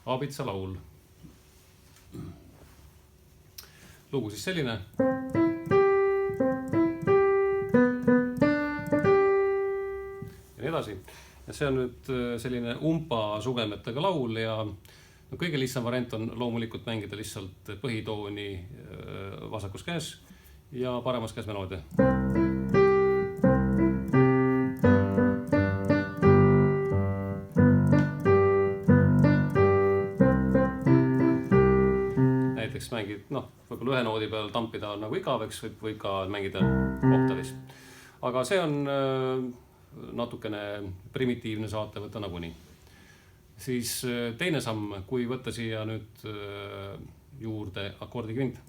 Aabitsa laul. Lugu siis selline. Ja nii edasi. Ja see on nüüd selline umpa sugemetega laul ja kõige lihtsam variant on loomulikult mängida lihtsalt põhitooni vasakus käes ja paremas käes meloodia. Näiteks mängid, võib-olla ühe noodi peal tampida on nagu igaveks, võib ka mängida oktavis. Aga see on natukene primitiivne saate võtta nagunii. Siis teine samm, kui võtta siia nüüd juurde akordikvint.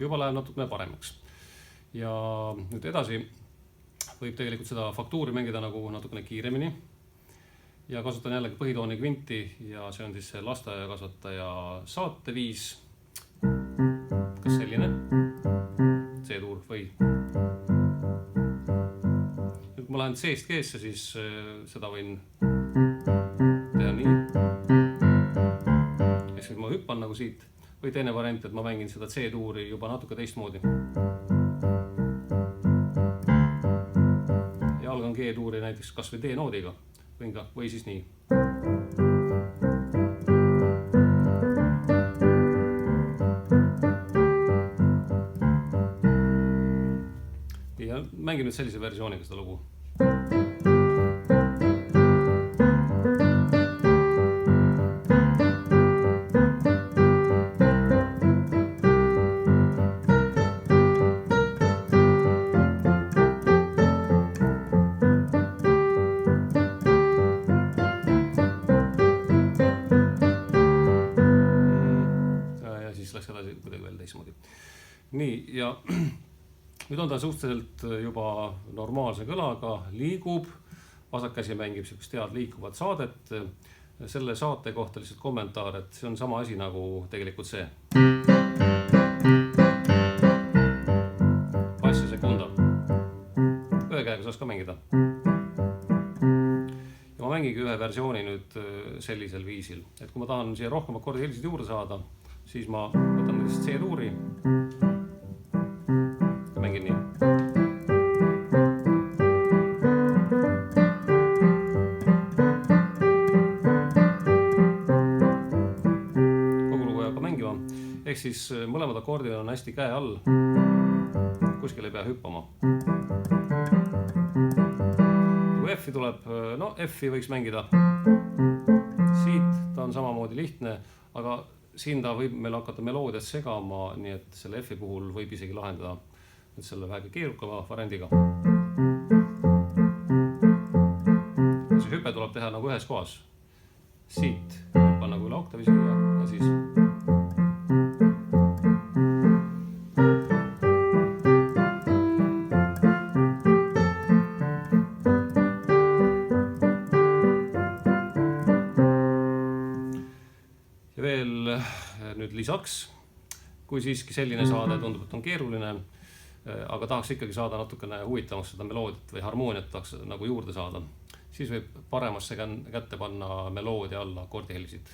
Juba läheb natukene paremaks. Ja nüüd edasi võib tegelikult seda faktuuri mängida nagu natukene kiiremini. Ja kasutan jällegi põhitooni kvinti ja see on siis see lasteaiakasvataja saateviis. Kas selline? C-tuur või? Nüüd kui ma lähen C-st G-sse, siis seda võin teha nii. Ja siis ma hüppan nagu siit. Või teine variant, et ma mängin seda C-tuuri juba natuke teistmoodi. Ja algan G-tuuri näiteks kas või D-noodiga. Või siis nii. Ja mängin nüüd sellise versiooniga seda lugu. Nii, ja nüüd on ta suhteliselt juba normaalse kõlaga, liigub, vasak käsi mängib sellist head liikuvat saadet. Selle saate kohta lihtsalt kommentaar, et see on sama asi nagu tegelikult see. Bass ja sekunda. Ühe käega saaks ka mängida. Ja ma mängigi ühe versiooni nüüd sellisel viisil, et kui ma tahan siia rohkem akordi helisid juurde saada, siis ma võtan lihtsalt C-tuuri. Mängin nii. Kogu lugu jääb ka mängima. Ehk siis mõlemad akordid on hästi käe all. Kuskil ei pea hüppama. Kui F-i tuleb, F-i võiks mängida. Siit ta on samamoodi lihtne, aga siin ta võib meil hakata meloodiat segama, nii et selle F-i puhul võib isegi lahendada nüüd selle vähegi keerukava variandiga. See hüpe tuleb teha nagu ühes kohas. Siit hüppan nagu üle oktavi siia ja siis. Ja veel nüüd lisaks, kui siiski selline saade tundub, et on keeruline, aga tahaks ikkagi saada natukene huvitavaks seda meloodiat või harmooniat tahaks nagu juurde saada, siis võib paremasse kätte panna meloodia alla akordihelisid.